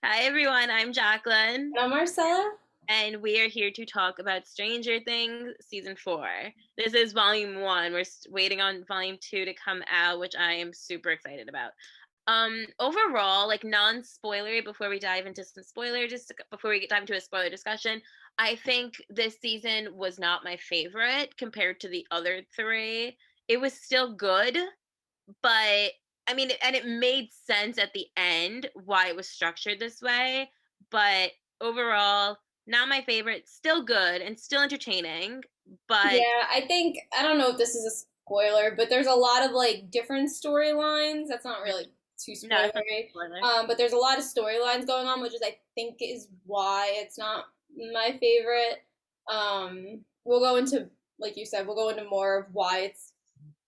Hi everyone, I'm Jacqueline, I'm Marcella. and we are here to talk about Stranger Things season 4. This is volume 1. We're waiting on volume 2 to come out, which I am super excited about. Overall, like non-spoilery, before we dive into some spoiler, just before we dive into a spoiler discussion, I think this season was not my favorite compared to the other 3. It was still good, but I mean, and it made sense at the end why it was structured this way, but overall, not my favorite. Still good and still entertaining, but Yeah, I don't know if this is a spoiler, but there's a lot of like different storylines. That's not really too no, it's not a spoilery. spoiler. But there's a lot of storylines going on, which is I think is why it's not my favorite. We'll go into, like you said, we'll go into more of why it's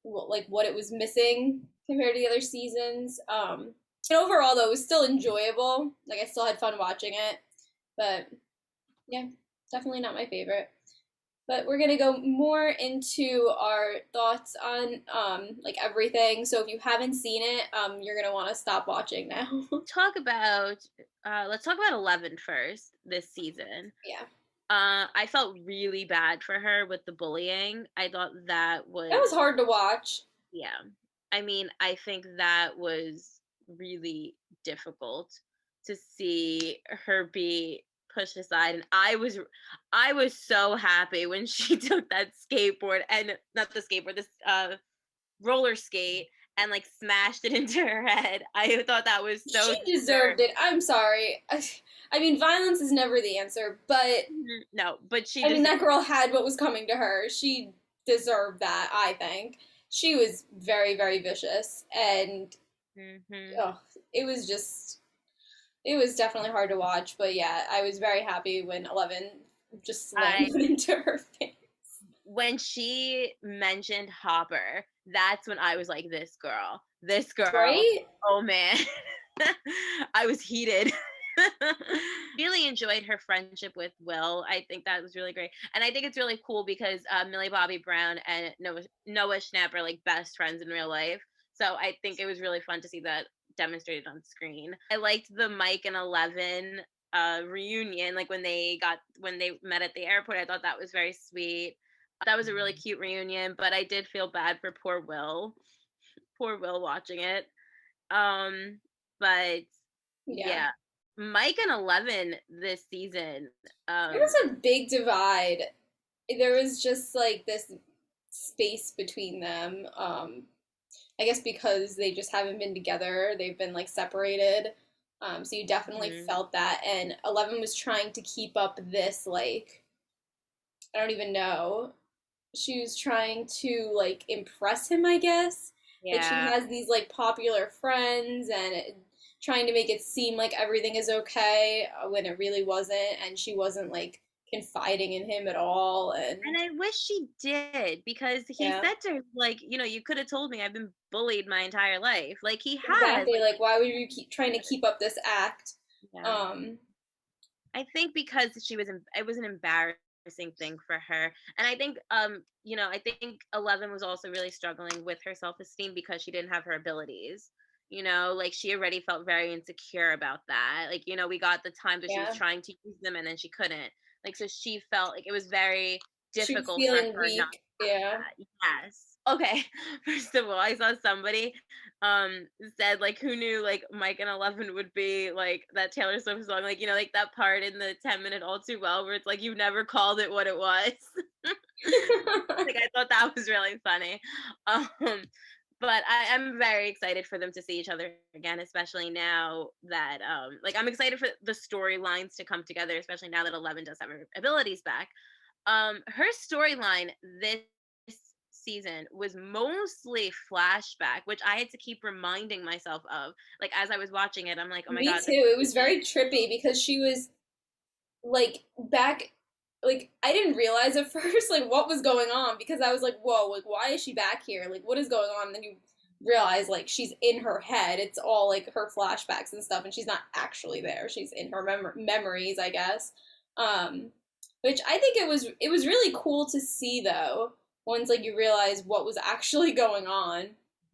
like what it was missing compared to the other seasons. But overall though, it was still enjoyable. Like I still had fun watching it, but yeah, definitely not my favorite. But we're gonna go more into our thoughts on like everything. So if you haven't seen it, you're gonna want to stop watching now. Talk about let's talk about 11 first this season. Yeah, I felt really bad for her with the bullying. I thought that that was was hard to watch. yeah. I mean, I think that was really difficult to see her be pushed aside, and I was so happy when she took that skateboard, and not the skateboard, this roller skate, and like smashed it into her head. I thought that was so She deserved it. I'm sorry. I mean, violence is never the answer, but no, but she I mean, deserved. that girl had what was coming to her. She deserved that, I think. She was very, very vicious, and Hmm. oh, it was just, it was definitely hard to watch. But yeah, I was very happy when 11 just slammed I it into her face. When she mentioned Hopper, that's when I was like, this girl, Right? oh man. I was heated. Really enjoyed her friendship with Will. I think that was really great. And I think it's really cool because Millie Bobby Brown and Noah Schnapp are like best friends in real life. So I think it was really fun to see that demonstrated on screen. I liked the Mike and 11 reunion, like when they met at the airport. I thought that was very sweet. That was a really cute reunion, but I did feel bad for poor Will watching it. Um, but Yeah. yeah, Mike and 11 this season. There was a big divide. There was just like this space between them. I guess because they just haven't been together, they've been like separated. So you definitely Mhm. felt that. And 11 was trying to keep up this, like, I don't even know. She was trying to like impress him, I guess. Like she Yeah. has these like popular friends and trying to make it seem like everything is okay when it really wasn't, and she wasn't like confiding in him at all. And And I wish she did because he yeah, said to her, like, you could have told me I've been bullied my entire life. Like he has. exactly. Like, Like, why would you keep trying to keep up this act? yeah. Um, I think because it was an embarrassing thing for her. And I think I think 11 was also really struggling with her self-esteem because she didn't have her abilities. Like she already felt very insecure about that. Like, we got the times where she was yeah, trying to use them and then she couldn't. Like so she felt like it was very she was difficult for feeling her not weak. Yeah, that. Yes. Okay. First of all, I saw somebody said like who knew like Mike and 11 would be like that Taylor Swift song, like like that part in the 10-minute All Too Well where it's like you never called it what it was. Like I thought that was really funny. Um but I'm very excited for them to see each other again, especially now that like I'm excited for the storylines to come together, especially now that 11 does have her abilities back. Her storyline this season was mostly flashback, which I had to keep reminding myself of. Like as I was watching it, I'm like, oh my me god, too. It was very trippy because she was like back. Like I didn't realize at first like what was going on because I was like, whoa, like why is she back here? Like what is going on? And then you realize like she's in her head. It's all like her flashbacks and stuff, and she's not actually there. She's in her memories, I guess. Um, which I think it was really cool to see though. Once like you realize what was actually going on,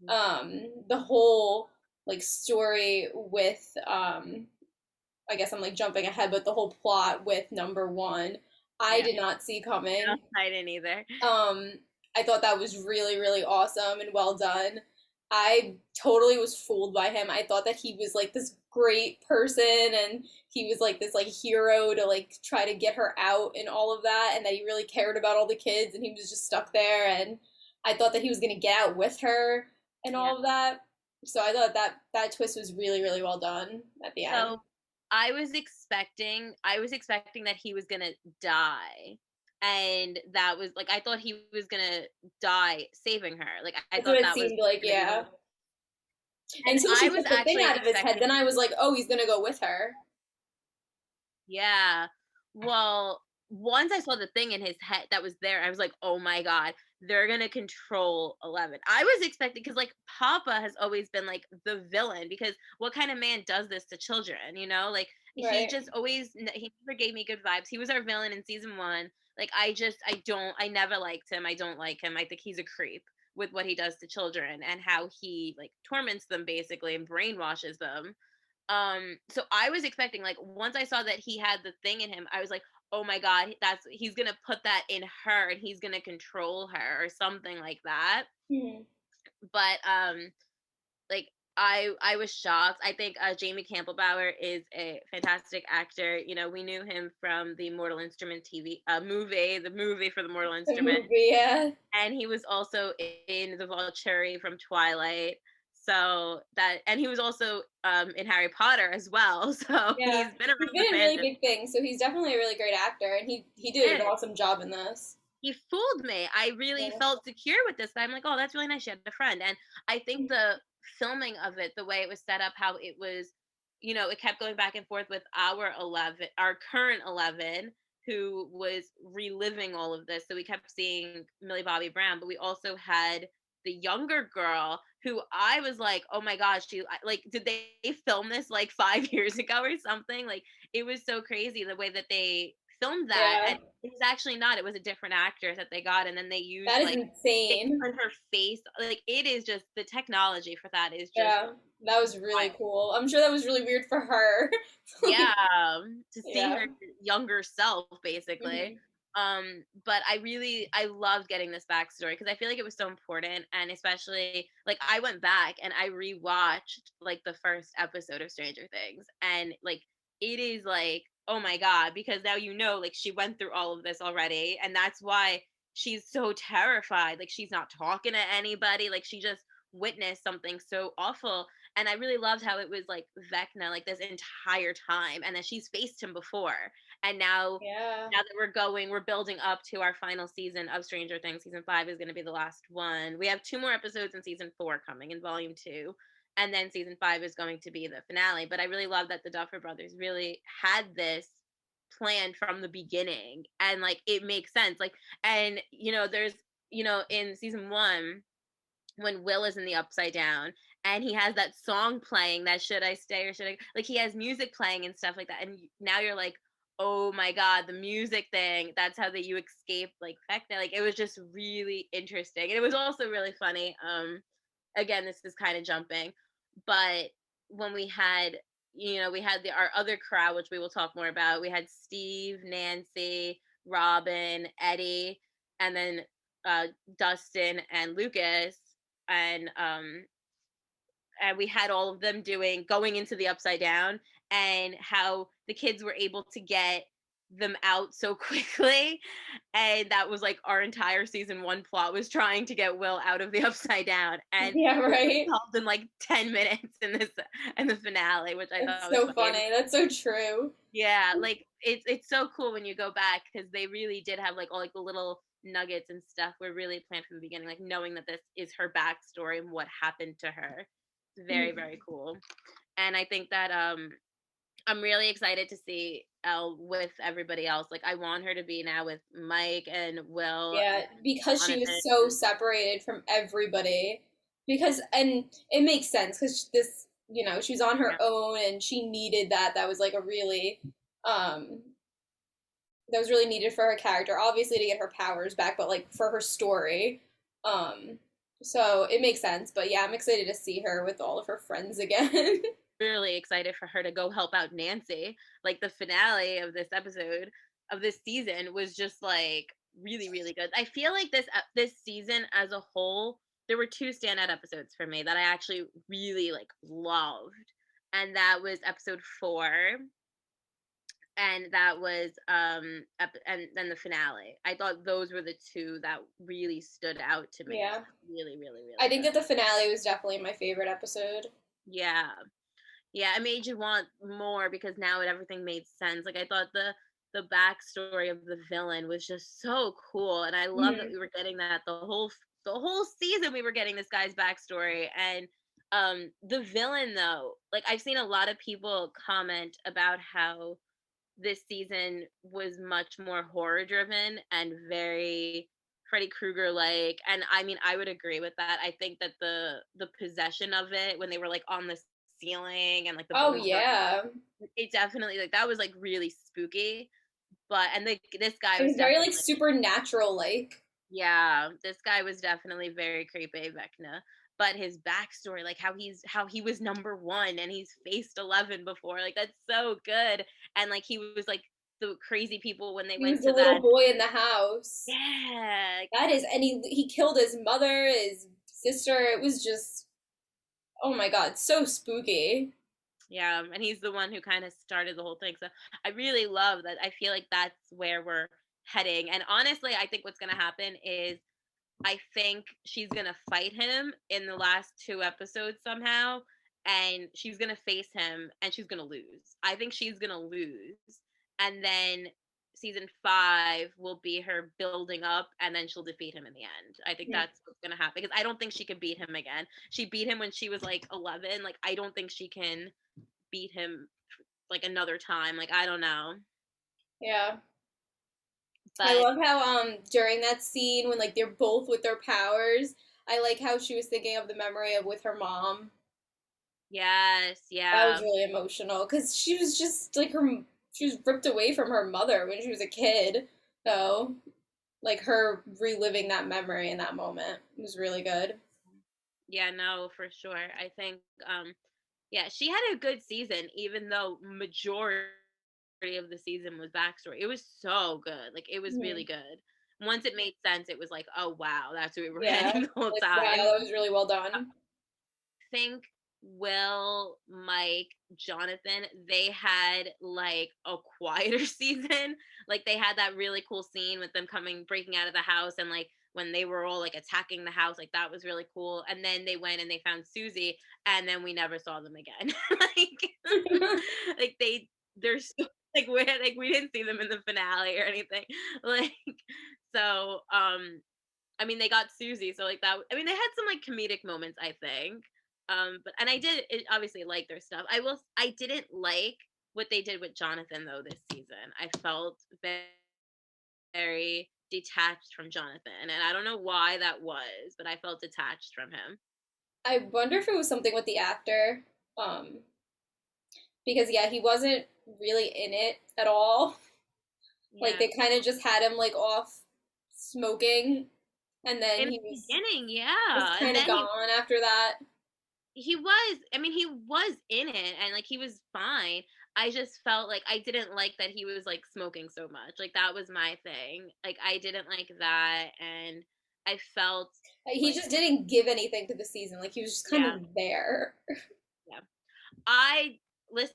the whole like story with I guess I'm like jumping ahead, but the whole plot with number one, I Yeah. did not see No, coming. I didn't either. Um, I thought that was really, really awesome and well done. I totally was fooled by him. I thought that he was like this great person and he was like this like hero to like try to get her out and all of that, and that he really cared about all the kids and he was just stuck there, and I thought that he was gonna get out with her and Yeah. all of that. So I thought that that twist was really, really well done at the end. So I was expecting that he was gonna die. And that was like I thought he was gonna die saving her. Like I That's what thought it that was seemed like, gonna be yeah. and Until I she was took the thing actually out of his head, then expecting. I was like, oh, he's gonna go with her. Yeah. Well, once I saw the thing in his head that was there, I was like, "Oh my god, they're gonna control 11." I was expecting because like Papa has always been like the villain because what kind of man does this to children? You know, like he Right. just always he never gave me good vibes. He was our villain in season one. Like I never liked him. I don't like him. I think he's a creep with what he does to children and how he like torments them basically and brainwashes them. So I was expecting like once I saw that he had the thing in him, I was like, "Oh my god, that's he's going to put that in her and he's going to control her or something like that." Mhm. But like I was shocked. I think Jamie Campbell-Bower is a fantastic actor. You know, we knew him from the Mortal Instrument TV movie, the movie for the Mortal The Instrument, movie, yeah. and he was also in the Volturi from Twilight. So that, and he was also in Harry Potter as well. So Yeah. he's been He's around the been in really fandom. big things, so he's definitely a really great actor, and he He did an is. awesome job in this. He fooled me. I really Yeah. felt secure with this. I'm like, oh, that's really nice. She had a friend, and I think the filming of it, the way it was set up, how it was, you know, it kept going back and forth with our 11, our current 11, who was reliving all of this. So we kept seeing Millie Bobby Brown, but we also had the younger girl who I was like, oh my gosh, like, did they film this like 5 years ago or something? Like, it was so crazy the way that they filmed that. Yeah. And it was actually not. It was a different actor that they got, and then they used That is like they insane. turned her face. Like it is just the technology for that is just Yeah. That was really wild. cool. I'm sure that was really weird for her. Yeah, Like, to see yeah. her younger self, basically. Hmm. But I loved getting this backstory because I feel like it was so important, and especially like I went back and I rewatched like the first episode of Stranger Things, and like it is like oh my god because now you know like she went through all of this already, and that's why she's so terrified. Like she's not talking to anybody. Like she just witnessed something so awful, and I really loved how it was like Vecna like this entire time, and that she's faced him before, and Yeah. now that we're building up to our final season of Stranger Things. Season 5 is going to be the last one. We have 2 more episodes in season 4 coming in volume 2, and then season 5 is going to be the finale. But I really love that the Duffer Brothers really had this planned from the beginning, and like it makes sense. Like, and you know, there's in season 1 when Will is in the upside down and he has that song playing that should I stay or should I like he has music playing and stuff like that. And now you're like, oh my god, the music thing, that's how that you escape like Vecna. Like it was just really interesting. And it was also really funny. Again, this is kind of jumping, but when we had we had our other crowd, which we will talk more about. We had Steve, Nancy, Robin, Eddie, and then Dustin and Lucas, and we had all of them doing going into the upside down, and how the kids were able to get them out so quickly, and that was like our entire season 1 plot was trying to get Will out of the upside down, and Yeah, it was right. solved in like 10 minutes in the finale, which I That's thought was so funny. funny. That's so true. Yeah, like it's so cool when you go back because they really did have like all like the little nuggets and stuff were really planned from the beginning, like knowing that this is her backstory and what happened to her. It's very, Mhm. very cool. And I think that I'm really excited to see Elle with everybody else. Like I want her to be now with Mike and Will Yeah, and because she was so Jonathan. separated from everybody. Because, and it makes sense because this, she was on her Yeah. own and she needed that. That was like a really, um, that was really needed for her character. Obviously to get her powers back, but like for her story. Um, so it makes sense. But yeah, I'm excited to see her with all of her friends again. really excited for her to go help out Nancy. Like the finale of this episode of this season was just like really really good. I feel like this season as a whole, there were two standout episodes for me that I actually really like loved. And that was episode 4, and that was and then the finale. I thought those were the two that really stood out to me Yeah. as really really I really think good. that the finale was definitely my favorite episode. Yeah. Yeah, it made you want more because now everything made sense. Like I thought the backstory of the villain was just so cool, and I love that Hmm. we were getting that the whole season. We were getting this guy's backstory, and the villain though, like I've seen a lot of people comment about how this season was much more horror driven and very Freddy Krueger like, and I mean I would agree with that. I think that the possession of it when they were like on the ceiling and like the Oh bones were, yeah. it definitely like that was like really spooky. But and this guy It was was very definitely, like supernatural like. yeah, this guy was definitely very creepy, Vecna. But his backstory, like how he was number 1 and he's faced 11 before, like that's so good. And like he was like the crazy people when they He was went the to little that. boy in the house. Yeah, That is, and he killed his mother, his sister. It was just, oh my god, so spooky. yeah, and he's the one who kind of started the whole thing. So I really love that. I feel like that's where we're heading. And honestly, I think what's gonna happen is I think she's gonna fight him in the last 2 episodes somehow, and she's gonna face him, and she's gonna lose. I think she's gonna lose, and then season 5 will be her building up, and then she'll defeat him in the end. I think Mhm. that's what's gonna happen because I don't think she could beat him again. She beat him when she was like 11. Like I don't think she can beat him like another time. Like I don't know, Yeah. I but love how during that scene when like they're both with their powers, I like how she was thinking of the memory of with her mom. yes, That was yeah. really emotional because she was just like she was ripped away from her mother when she was a kid. So like her reliving that memory in that moment was really good. Yeah, no, for sure. I think yeah, she had a good season even though majority of the season was backstory. It was so good. Like it was really Mhm. good. Once it made sense, it was like, "Oh wow, that's where we were Yeah, heading the whole like wow, time." that was really well done. Think Will, Mike, Jonathan, they had like a quieter season. Like they had that really cool scene with them coming breaking out of the house and like when they were all like attacking the house, like that was really cool. And then they went and they found Susie and then we never saw them again. like like they're so, like we didn't see them in the finale or anything. Like so I mean, they got Susie, so like that. I mean, they had some like comedic moments, I think. But and I did obviously like their stuff. I didn't like what they did with Jonathan though this season. I felt very detached from Jonathan, and I don't know why that was, but I felt detached from him. I wonder if it was something with the actor, um, because yeah, he wasn't really in it at all. Like Yeah, they kind of just had him like off smoking, and then in he the was beginning, just yeah, and kind of then gone after that. he was, I mean, he was in it and like he was fine. I just felt like I didn't like that he was like smoking so much. Like that was my thing. Like I didn't like that, and I felt He like, just didn't give anything to the season. Like he was just kind yeah, of there. yeah. I listen,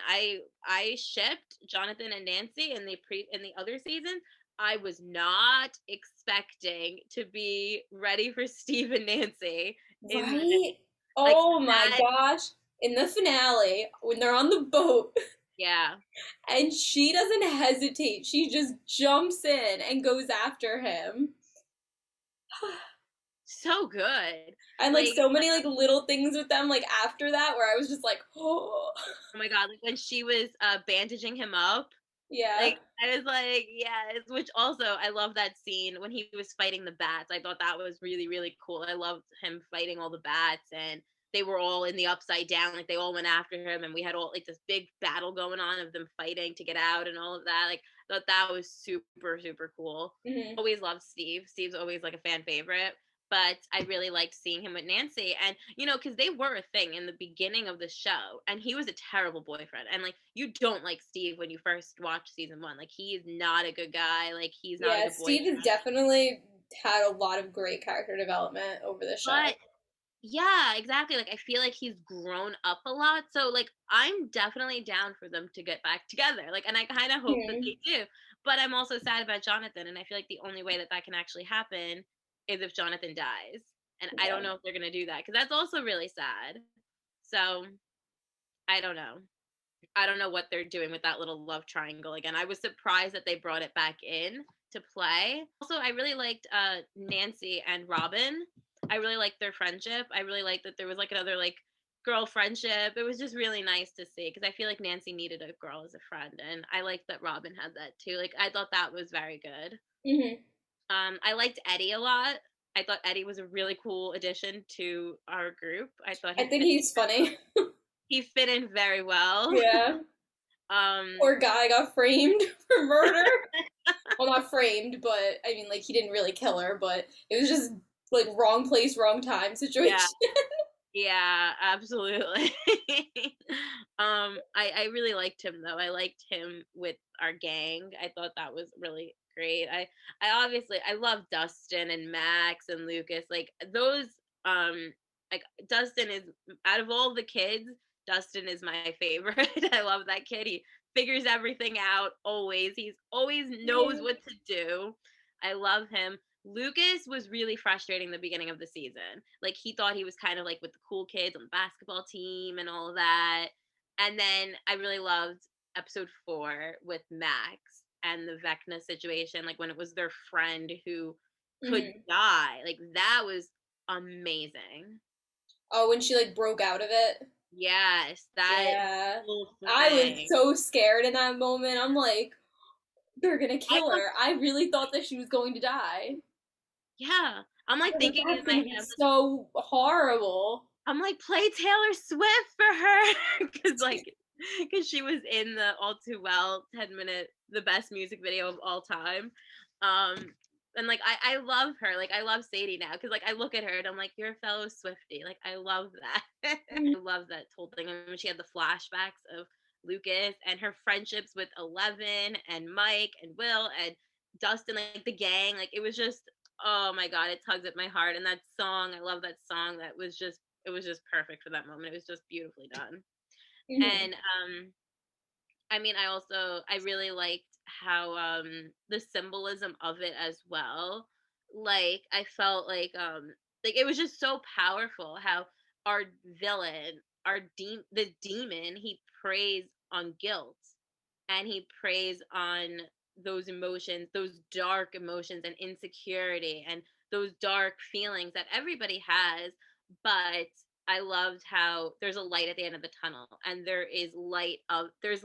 I shipped Jonathan and Nancy in the other season. I was not expecting to be ready for Steve and Nancy in Right? like Oh my that. gosh. In the finale, when they're on the boat Yeah. and she doesn't hesitate, she just jumps in and goes after him. So good. And like Like, so many like little things with them like after that where I was just like, oh oh my god, like when she was bandaging him up, yeah. like I was like, yes, which also I love that scene when he was fighting the bats. I thought that was really, really cool. I loved him fighting all the bats and they were all in the upside down, like they all went after him and we had all like this big battle going on of them fighting to get out and all of that. Like I thought that was super, super cool. Hmm. Always loved Steve. Steve's always like a fan favorite. but I really liked seeing him with Nancy. And, because they were a thing in the beginning of the show, and he was a terrible boyfriend. And, like, you don't like Steve when you first watch season one. Like, he is not a good guy. Like, he's not a Yeah, good boyfriend. Steve has definitely had a lot of great character development over the show. But yeah, exactly. Like, I feel like he's grown up a lot. So, like, I'm definitely down for them to get back together. Like, and I kind of hope that Hmm. they do. But I'm also sad about Jonathan. And I feel like the only way that that can actually happen is if Jonathan dies. And I don't Yeah. know if they're going to do that, because that's also really sad. So, I don't know. I don't know what they're doing with that little love triangle again. I was surprised that they brought it back in to play. Also, I really liked Nancy and Robin. I really liked their friendship. I really liked that there was like another like girl friendship. It was just really nice to see, because I feel like Nancy needed a girl as a friend, and I liked that Robin had that too. Like, I thought that was very good. Hmm. I liked Eddie a lot. I thought Eddie was a really cool addition to our group. I thought I think he's funny. he fit in very well. Yeah. Um, Poor guy got framed for murder. Well, not framed, but I mean, like, he didn't really kill her, but it was just like wrong place, wrong time yeah, situation. yeah, absolutely. I really liked him though. I liked him with our gang. I thought that was really great. I obviously I love Dustin and Max and Lucas. Like those like Dustin is, out of all the kids, Dustin is my favorite. I love that kid. He figures everything out always. He's always knows Yeah. what to do. I love him. Lucas was really frustrating the beginning of the season. Like, he thought he was kind of like with the cool kids on the basketball team and all of that. And then I really loved episode 4 with Max and the Vecna situation, like when it was their friend who could Hmm. die. Like, that was amazing. Oh, when she like broke out of it. Yes, that Yeah. whole I was thing. so scared in that moment. I'm like, they're gonna I kill thought, her. I really thought that she was going to die. yeah. I'm I like was like, thinking in that's my gonna be head, so horrible. I'm like, play Taylor Swift for her, because because she was in the All Too Well 10 minute, the best music video of all time. Um, and like I love her, like I love Sadie now, because like I look at her and I'm like, you're a fellow Swiftie, like I love that. I love that whole thing. And when she had the flashbacks of Lucas and her friendships with Eleven and Mike and Will and Dustin, like the gang, like it was just, oh my god, it tugs at my heart. And that song, I love that song. That was just, it was just perfect for that moment. It was just beautifully done. Hmm. And I mean, I really liked how the symbolism of it as well. Like, I felt like it was just so powerful how our villain, the demon, he preys on guilt, and he preys on those emotions, those dark emotions and insecurity and those dark feelings that everybody has. But I loved how there's a light at the end of the tunnel, and there's light, there's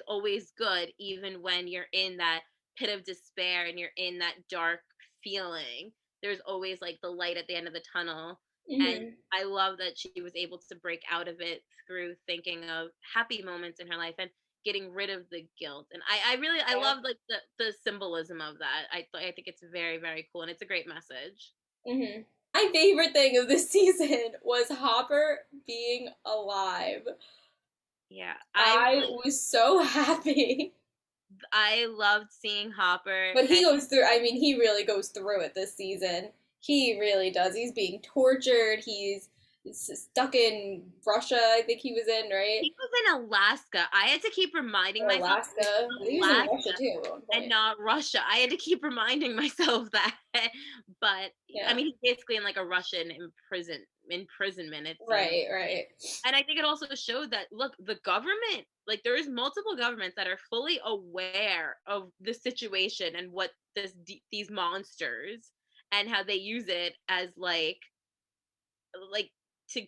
always good, even when you're in that pit of despair and you're in that dark feeling. There's always like the light at the end of the tunnel. And Hmm. I love that she was able to break out of it through thinking of happy moments in her life and getting rid of the guilt. And I Yeah. love like the symbolism of that. I think it's very, very cool, and it's a great message. Hmm. My favorite thing of this season was Hopper being alive. Yeah, I was so happy. I loved seeing Hopper. But he And goes through, I mean, he really goes through it this season. He really does. He's being tortured. He's stuck in Russia, I think he was in, right? he was in Alaska. I had to keep reminding Or myself it was Alaska. I think he was in Russia Alaska too at one and point. not Russia. I had to keep reminding myself that. But I Yeah. mean, he's basically in like a Russian imprisonment, it seems. Right, right. And I think it also showed that, look, the government, like there's multiple governments that are fully aware of the situation and what these monsters, and how they use it as like to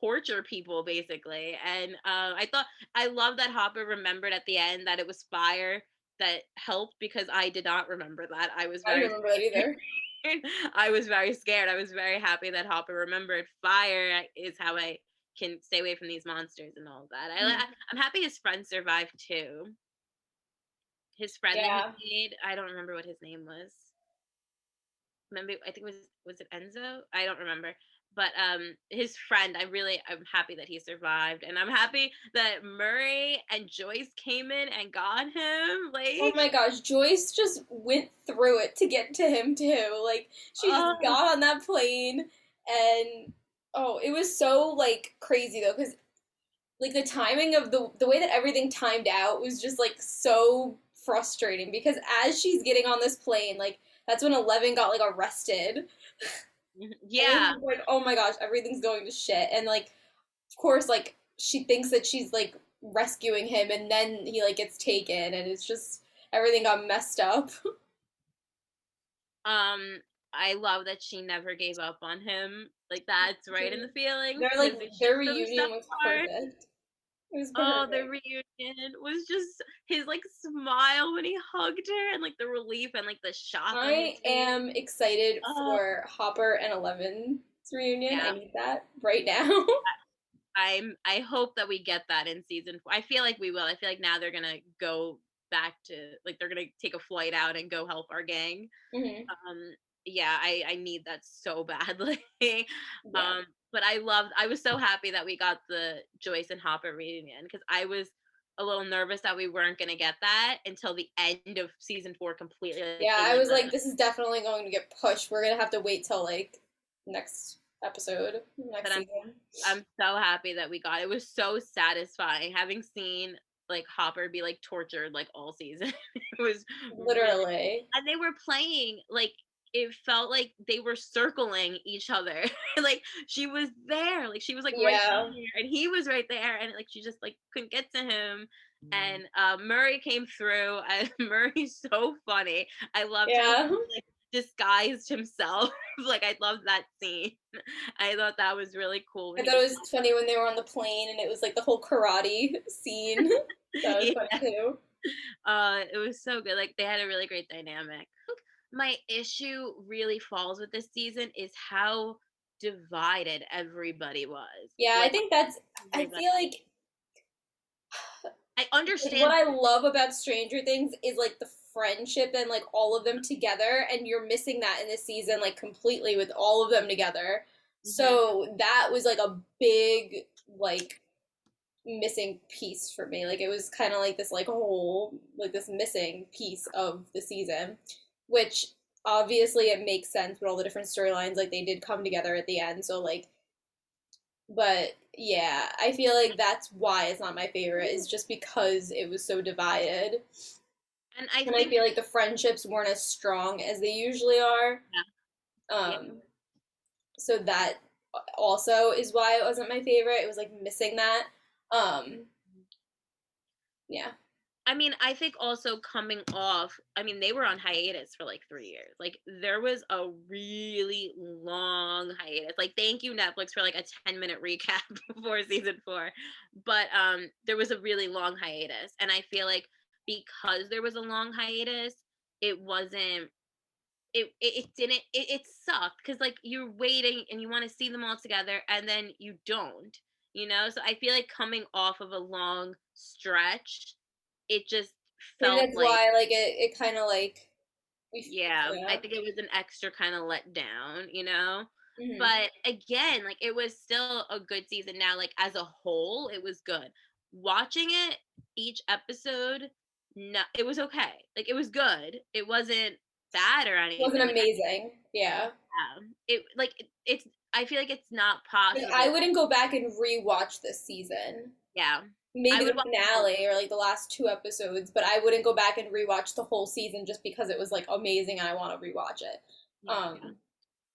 torture people basically. And I love that Hopper remembered at the end that it was fire that helped, because I did not remember that. I was I don't very remember that either. I was very scared. I was very happy that Hopper remembered fire is how I can stay away from these monsters and all of that. Mhm. I'm happy his friend survived too. His friend that he Yeah. made, I don't remember what his name was. maybe I think was it Enzo? I don't remember. But his friend, I'm happy that he survived, and I'm happy that Murray and Joyce came in and got him. Oh Like, my gosh, Joyce just went through it to get to him too. Like she just oh, got on that plane and oh, it was so like crazy though cuz like the timing of the way that everything timed out was just like so frustrating because as she's getting on this plane, like that's when 11 got like arrested. And it yeah. was like, oh my gosh, everything's going to shit. And like of course like she thinks that she's like rescuing him and then he like gets taken and it's just everything got messed up. Um, I love that she never gave up on him. Like, that's right in the feelings Their like because they their shipped them so reunion was hard. perfect. It was Oh, the perfect. reunion was just his like smile when he hugged her, and like the relief and like the shock on his I face. am excited Oh, for Hopper and Eleven's reunion. I yeah. need that right now. I hope that we get that in season 4. I feel like we will. I feel like now they're gonna go back to like they're gonna take a flight out and go help our gang. Hmm. Um, yeah, I need that so badly. Yeah. um, but I was so happy that we got the Joyce and Hopper reunion because I was a little nervous that we weren't gonna get that until the end of season 4 completely like Yeah, in I the was like, this is definitely going to get pushed. We're gonna have to wait till like next episode, but next season. I'm so happy that we got it. It was so satisfying having seen like Hopper be like tortured like all season. It was really Literally. and they were playing like it felt like they were circling each other. Like she was there, like she was like right Yeah. there and he was right there and like she just like couldn't get to him. And Murray came through and Murray's so funny. I loved how Yeah. he like disguised himself. Like I loved that scene. I thought that was really cool when I he thought it was was funny when they were on the plane and it was like the whole karate scene. That was yeah, funny too. it was so good. Like they had a really great dynamic. My issue really falls with this season is how divided everybody was. Yeah, I Like think that's. I everybody. feel I like what understand. I love about Stranger Things is like the friendship and like all of them together, and you're missing that in this season like completely with all of them together. Mhm. So that was like a big like missing piece for me. Like it was kind of like this like whole like this missing piece of the season, which obviously it makes sense with all the different storylines. Like they did come together at the end, so like but yeah, I feel like that's why it's not my favorite, is just because it was so divided. And I And I think feel like the friendships weren't as strong as they usually are. yeah, Um, so that also is why it wasn't my favorite. It was like missing that. Um, yeah. yeah. I mean, I think also coming off, I mean, they were on hiatus for like 3 years. Like, there was a really long hiatus. Like, thank you, Netflix, for like a 10-minute recap before season 4. But there was a really long hiatus. And I feel like because there was a long hiatus, it wasn't, it didn't, it sucked because like you're waiting and you want to see them all together and then you don't, you know? So I feel like coming off of a long stretch, it just Maybe felt that's like why like it kind of like yeah, I yeah. think it was an extra kind of let down, you know? Hmm. But again, like it was still a good season now, like as a whole, it was good. Watching it each episode, no, it was okay. Like it was good. It wasn't bad or Wasn't anything. Like amazing. Yeah. it like it's I feel like it's not Like I possible. wouldn't go back and rewatch this season. Yeah. I Maybe would the watch the whole finale or like the last two episodes, but I wouldn't go back and rewatch the whole season just because it was like amazing and I want to rewatch it. yeah.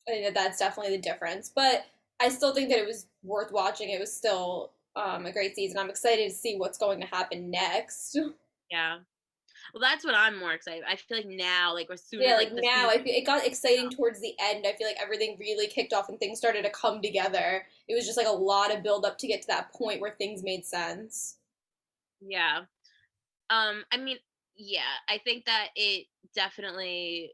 I think that that's definitely the difference, but I still think that it was worth watching. It was still a great season. I'm excited to see what's going to happen next. Yeah. Well, that's what I'm more excited. I feel like now, like as soon Yeah, as like like the now season, I feel it got exciting towards the end. I feel like everything really kicked off and things started to come together. It was just like a lot of build up to get to that point where things made sense. yeah. I mean, yeah, I think that it definitely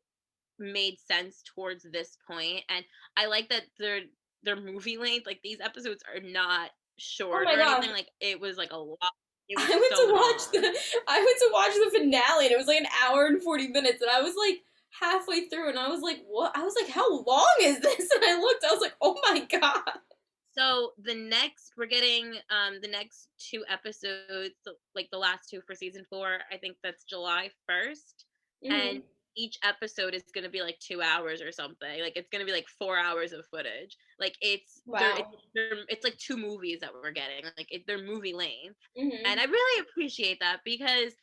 made sense towards this point, and I like that their movie length. Like these episodes are not Oh short my or gosh, anything. Like it was like a lot. It I was went so to watch long. the I went to watch the finale and it was like an hour and 40 minutes and I was like, halfway through, and I was like, "What?" I was like, "How long is this?" And I looked. I was like, "Oh my god!" So we're getting the next two episodes, like the last two for season 4. I think that's July 1st, and Hmm. each episode is going to be like 2 hours or something. Like it's going to be like 4 hours of footage. Like Wow. it's like two movies that we're getting. Like they're movie length, and Hmm. I really appreciate that because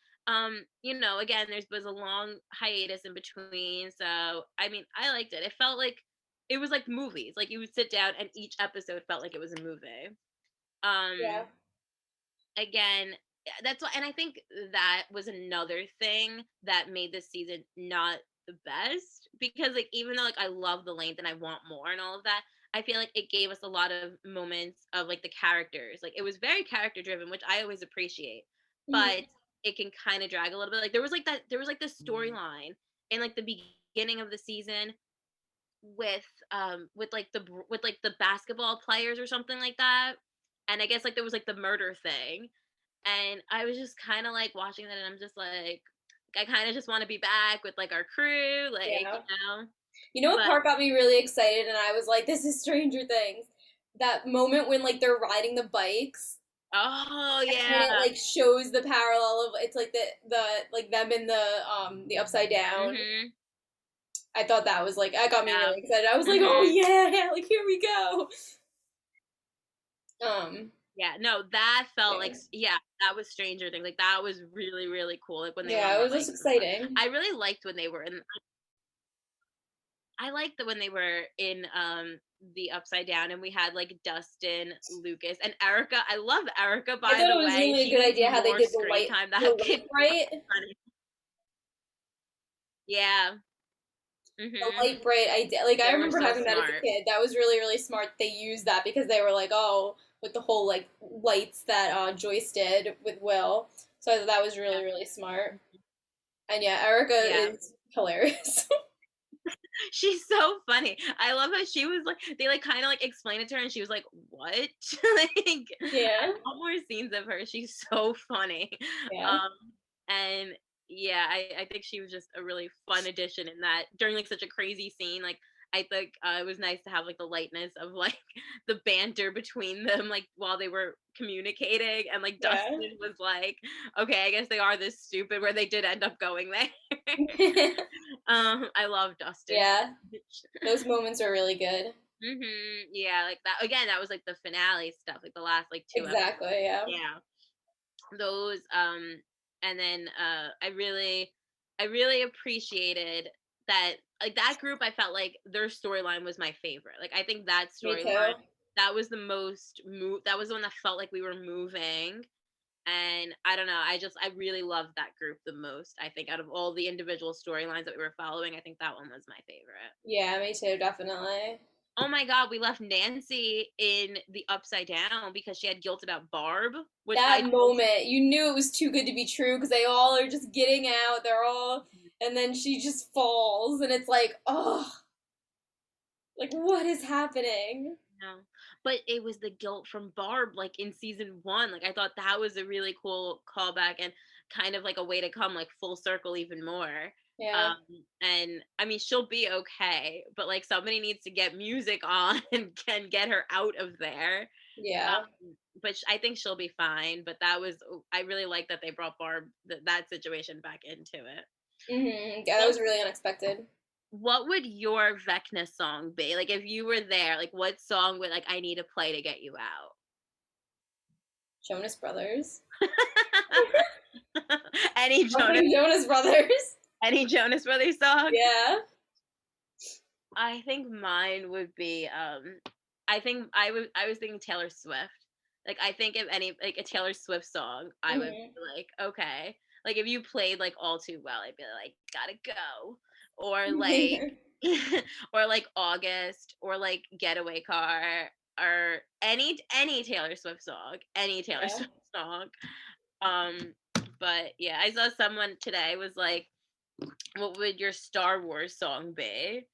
again, was a long hiatus in between. So I mean, I liked it. It felt like it was like movies. Like you would sit down and each episode felt like it was a movie. Yeah. Um again, that's why, and I think that was another thing that made this season not the best because like even though like I love the length and I want more and all of that, I feel like it gave us a lot of moments of like the characters. Like it was very character driven, which I always appreciate. But Hmm. it can kind of drag a little bit. Like there was like this storyline in like the beginning of the season with like the basketball players or something like that. And I guess like there was like the murder thing. And I was just kind of like watching that and I'm just like I kind of just want to be back with like our crew, like, Yeah. you know. You know what But part got me really excited, and I was like, "This is Stranger Things." That moment when like they're riding the bikes, oh and it yeah. like shows the parallel of it's like the like them in the upside down. Mhm. I thought that was like that got me Yeah. really excited. I was like, "Oh Mhm. yeah, like here we go." Um, Yeah, no, that felt yeah, like yeah, that was Stranger Things. Like that was really really cool like when they were yeah, on it the was just bikes and stuff. exciting. I really liked when they were in I liked that when they were in the Upside Down and we had like Dustin, Lucas, and Erica. I love Erica, I by thought the it was way. really a She good needs idea how they more did screen time. the That kid light bright. funny. Yeah. The Mhm. light bright idea. Like I They were remember so having that as a smart. kid. That was really really smart. They used that because they were like, oh, with the whole like lights that Joyce did with Will. So I thought that was really Yeah. really smart. And yeah, Erica Yeah. is hilarious. She's so funny. I love how she was like they like kind of like explained it to her and she was like, "What?" Like I Yeah, want more scenes of her. She's so funny. yeah, Um and yeah, I think she was just a really fun addition in that during like such a crazy scene. Like I think it was nice to have like the lightness of like the banter between them like while they were communicating and like yeah. Dustin was like, "Okay, I guess they are this stupid," where they did end up going there. I love Dustin so Yeah, much. those moments are really good. Yeah, like that again, that was like the finale stuff, like the last like two episodes. Exactly, yeah. Yeah. Those and then I really appreciated that like that group I felt like their storyline was my favorite. Like I think that Me storyline too. that was the most that was the one that felt like we were moving and I don't know, I really loved that group the most. I think out of all the individual storylines that we were following, I think that one was my favorite. Yeah, me too, definitely. Oh my god, we left Nancy in the Upside Down because she had guilt about Barb, which I That don't. moment, you knew it was too good to be true because they all are just getting out. They're all, and then she just falls, and it's like, oh, like what is happening? No. But it was the guilt from Barb, like in season 1. Like I thought that was a really cool callback and kind of like a way to come like full circle even more. Yeah, Um, and I mean she'll be okay, but like somebody needs to get music on and can get her out of there. yeah. But I think she'll be fine. But that was I really like that they brought Barb that situation back into it. Yeah, that What was really unexpected. what would your Vecna song be? Like if you were there, like what song would like I need to play to get you out? Jonas Brothers. any Jonas Fucking Jonas Brothers. any Jonas Brothers song? Yeah. I think mine would be I think I was thinking Taylor Swift. Like I think if any like a Taylor Swift song, I would Hmm. be like, okay. Like if you played like All Too Well, I'd be like, gotta go. Or like or like August or like Getaway Car or any Taylor Swift song. Any Taylor Yeah. Swift song. Um but yeah, I saw someone today was like what would your Star Wars song be?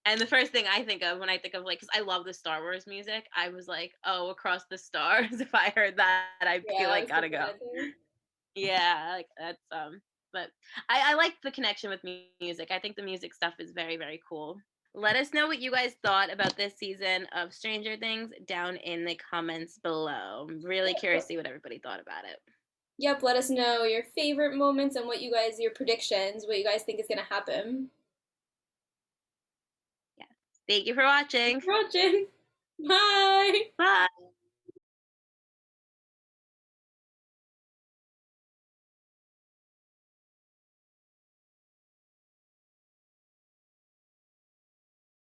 And the first thing I think of when I think of like, because I love the Star Wars music, I was like, oh, Across the Stars. If I heard that, I'd be Yeah, I like, was gotta thinking go. that too. Yeah, like that's But I like the connection with music. I think the music stuff is very, very cool. Let us know what you guys thought about this season of Stranger Things down in the comments below. I'm really curious to see what everybody thought about it. Yep, let us know your favorite moments and what you guys, your predictions, what you guys think is gonna happen. Yeah. Thank you for watching. Thanks for watching. Bye. Bye.